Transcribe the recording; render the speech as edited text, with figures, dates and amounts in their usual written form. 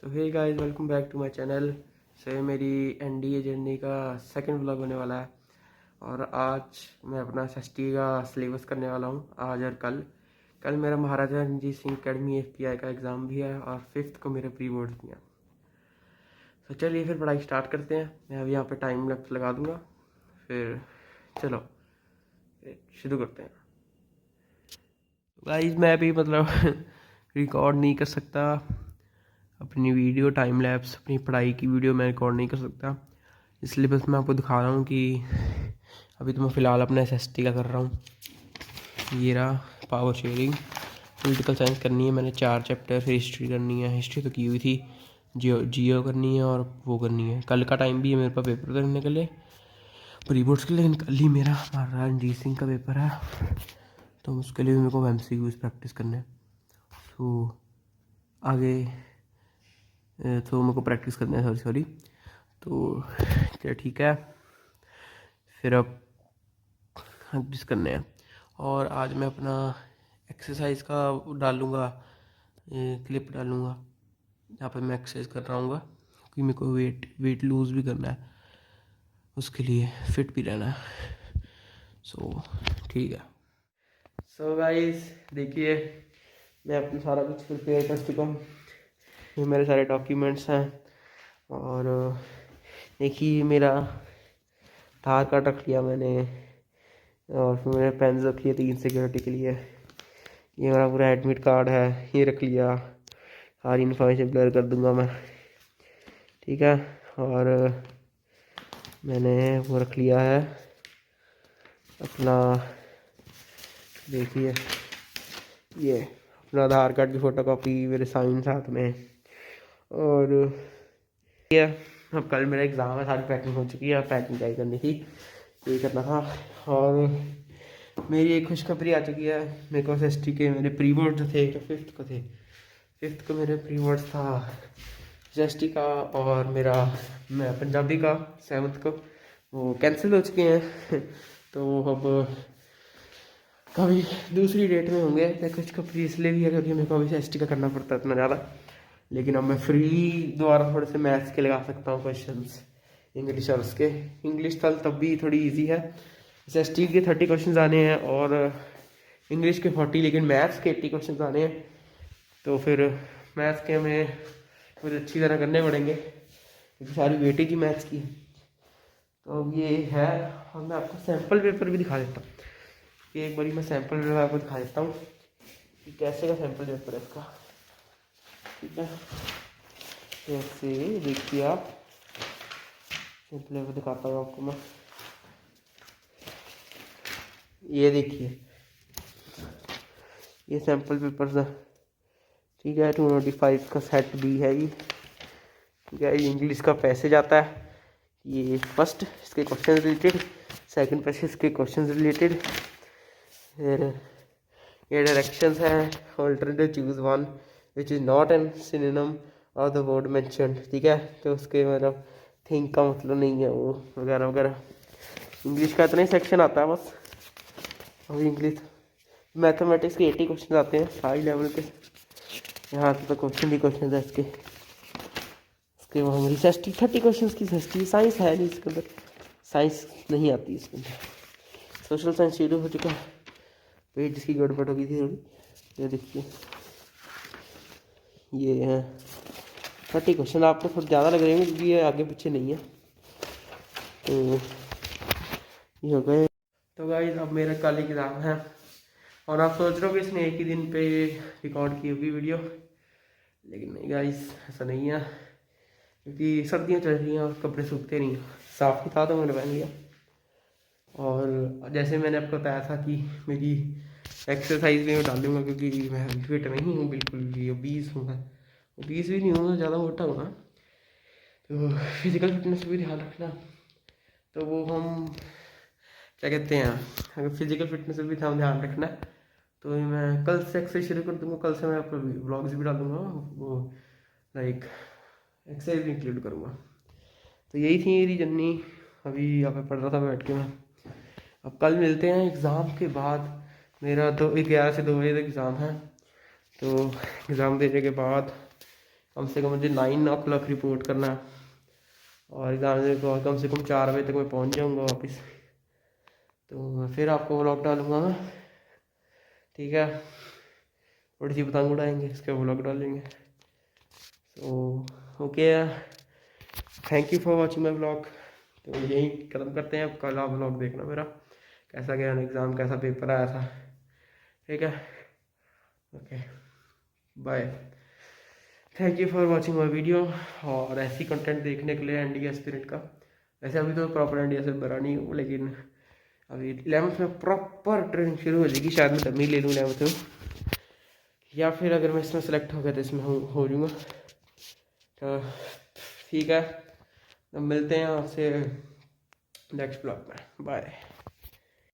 So hey guys, welcome back to my channel. So ये मेरी NDA journey का second vlog होने वाला है और आज मैं अपना एसएसटी का सिलेबस करने वाला हूँ। आज और कल कल मेरा महाराजा रणजीत सिंह अकेडमी एफपीआई का एग्ज़ाम भी है और 5th को मेरे प्री बोर्ड्स भी हैं। तो चलिए फिर पढ़ाई स्टार्ट करते हैं। मैं अभी यहाँ पे टाइम लैप्स लगा दूँगा, फिर चलो शुरू करते हैं। गाइस मैं भी रिकॉर्ड नहीं कर सकता अपनी वीडियो टाइम लैप्स, अपनी पढ़ाई की वीडियो मैं रिकॉर्ड नहीं कर सकता, इसलिए बस मैं आपको दिखा रहा हूँ कि अभी तो मैं फ़िलहाल अपना एसएसटी का कर रहा हूँ। ये रहा पावर शेयरिंग, पॉलिटिकल साइंस करनी है मैंने 4 चैप्टर, फिर हिस्ट्री करनी है, हिस्ट्री तो की हुई थी, जियो करनी है और वो करनी है। कल का टाइम भी है मेरे पास पेपर करने के लिए, प्री बोर्ड्स के लिए, लेकिन कल ही मेरा महाराजा रणजीत सिंह का पेपर है, तो उसके लिए भी मेरे को एमसीक्यूज़ प्रैक्टिस करने हैं। तो आगे तो मेरे को प्रैक्टिस करना है, सॉरी। तो क्या ठीक है, फिर अब प्रैक्टिस करने हैं। और आज मैं अपना एक्सरसाइज का डालूँगा, क्लिप डालूँगा जहाँ पे मैं एक्सरसाइज कर रहा हूँ, क्योंकि मेरे को वेट लूज़ भी करना है, उसके लिए फिट भी रहना है। सो ठीक है। सो गाइस देखिए, मैं अपना सारा कुछ प्रिपेयर कर चुका हूँ। ये मेरे सारे डॉक्यूमेंट्स हैं और देखिए मेरा आधार कार्ड रख लिया मैंने और फिर मैंने पेन रख लिया 3 सिक्योरिटी के लिए। ये मेरा पूरा एडमिट कार्ड है, ये रख लिया। सारी इन्फॉर्मेशन ब्लर कर दूंगा मैं, ठीक है। और मैंने वो रख लिया है अपना, देखिए ये अपना आधार कार्ड की फ़ोटोकॉपी, मेरे साइन साथ में। और ये अब कल मेरा एग्ज़ाम है, सारी पैकिंग हो चुकी है, पैकिंग क्या करनी थी, ये करना था। और मेरी एक खुशखबरी आ चुकी है, मेरे को एसएसटी के मेरे प्री बोर्ड जो थे, जो 5th को थे, 5th को मेरे प्री बोर्ड था एसएसटी का, और मेरा मैं पंजाबी का 7th को वो कैंसिल हो चुके हैं। तो अब कभी दूसरी डेट में होंगे। मैं खुशखबरी इसलिए भी है क्योंकि मेरे को अभी एसएसटी का करना पड़ता है इतना ज़्यादा, लेकिन अब मैं फ्री दोबारा थोड़े से मैथ्स के लगा सकता हूँ क्वेश्चंस, इंग्लिश और उसके। इंग्लिश तब भी थोड़ी इजी है, एसएसटी के 30 क्वेश्चन आने हैं और इंग्लिश के 40, लेकिन मैथ्स के 80 क्वेश्चन आने हैं। तो फिर मैथ्स के हमें कुछ अच्छी तरह करने पड़ेंगे क्योंकि सारी वेटेज ही मैथ्स की है। तो अब ये है, और मैं आपको सैम्पल पेपर भी दिखा देता हूँ कि एक बारी मैं सैम्पल पेपर आपको दिखा देता हूँ कि कैसे का सैम्पल पेपर है इसका, ठीक है। जैसे देखिए आप, सैम्पल पेपर दिखाता हूँ आपको मैं, ये देखिए ये सैम्पल पेपर है, ठीक है। 295 का सेट बी है ये, ठीक है। इंग्लिश का पैसेज आता है, ये फर्स्ट इसके क्वेश्चन रिलेटेड, सेकंड पैसेज के क्वेश्चन रिलेटेड, फिर ये डायरेक्शंस हैं, alternative choose one which is not an synonym of the word mentioned, ठीक है। तो उसके मतलब थिंक का मतलब नहीं है वो, वगैरह वगैरह। इंग्लिश का इतना ही सेक्शन आता है बस। और इंग्लिश मैथमेटिक्स के 80 क्वेश्चन आते हैं हाई लेवल के, यहाँ तो क्वेश्चन ही क्वेश्चन है इसके। इसके वहाँ रिसर्च 30 क्वेश्चन की रिसर्च, साइंस है नहीं इसके अंदर, साइंस नहीं आती इसके अंदर। सोशल साइंस शुरू हो चुका है, पेज जिसकी गड़बड़ हो गई थी थोड़ी, ये देखिए ये है 30 क्वेश्चन। आपको थोड़ा ज़्यादा लग रहे हैं क्योंकि ये आगे पीछे नहीं है। तो ये हो गए। तो गाइस अब मेरा कल एग्ज़ाम है और आप सोच रहे हो कि इसने एक ही दिन पे रिकॉर्ड की होगी वीडियो, लेकिन नहीं गाइस, ऐसा नहीं है क्योंकि सर्दियाँ चल रही हैं और कपड़े सूखते नहीं हैं। साफ़ ही था तो मैंने पहन लिया। और जैसे मैंने आपको बताया था कि मेरी एक्सरसाइज भी मैं डालूंगा क्योंकि मैं फिट नहीं हूँ बिल्कुल भी, ओबीस हूँ मैं, ओबीस भी नहीं हूँ, ज़्यादा मोटा हूँ ना। तो फिज़िकल फिटनेस पर भी ध्यान रखना। तो वो हम क्या कहते हैं, अगर फिज़िकल फिटनेस पर भी ध्यान रखना है तो मैं कल से एक्सरसाइज शुरू कर दूँगा। कल से मैं आपको ब्लॉग्स भी डालूँगा, वो लाइक एक्सरसाइज भी इंक्लूड करूँगा। तो यही थी मेरी जर्नी। अभी यहाँ पे पढ़ रहा था बैठ के मैं। अब कल मिलते हैं एग्ज़ाम के बाद, मेरा 11 से 2 बजे तक एग्ज़ाम है। तो एग्ज़ाम देने के बाद कम से कम मुझे 9 o'clock रिपोर्ट करना है और एग्ज़ाम देने के बाद कम से कम 4 बजे तक मैं पहुंच जाऊंगा वापस। तो मैं फिर आपको व्लॉग डालूंगा मैं, ठीक है। थोड़ी सी पतंग उड़ाएंगे, इसका व्लॉग डालेंगे। तो okay, thank you for watching my vlog. तो यही खत्म करते हैं, कल आप व्लॉग देखना मेरा कैसा गया एग्ज़ाम, कैसा पेपर आया था, ठीक है। Okay bye, thank you for watching my video. और ऐसी कंटेंट देखने के लिए एनडीए एस्पिरेंट का, वैसे अभी तो प्रॉपर एनडीए से भरा नहीं हूँ, लेकिन अभी 11th में प्रॉपर ट्रेनिंग शुरू हो जाएगी। शायद मैं डमी ले लूँ 11th में, या फिर अगर मैं इसमें सेलेक्ट हो गया तो इसमें हो जाऊँगा। तो ठीक है, तो मिलते हैं आपसे नेक्स्ट ब्लॉग में, बाय।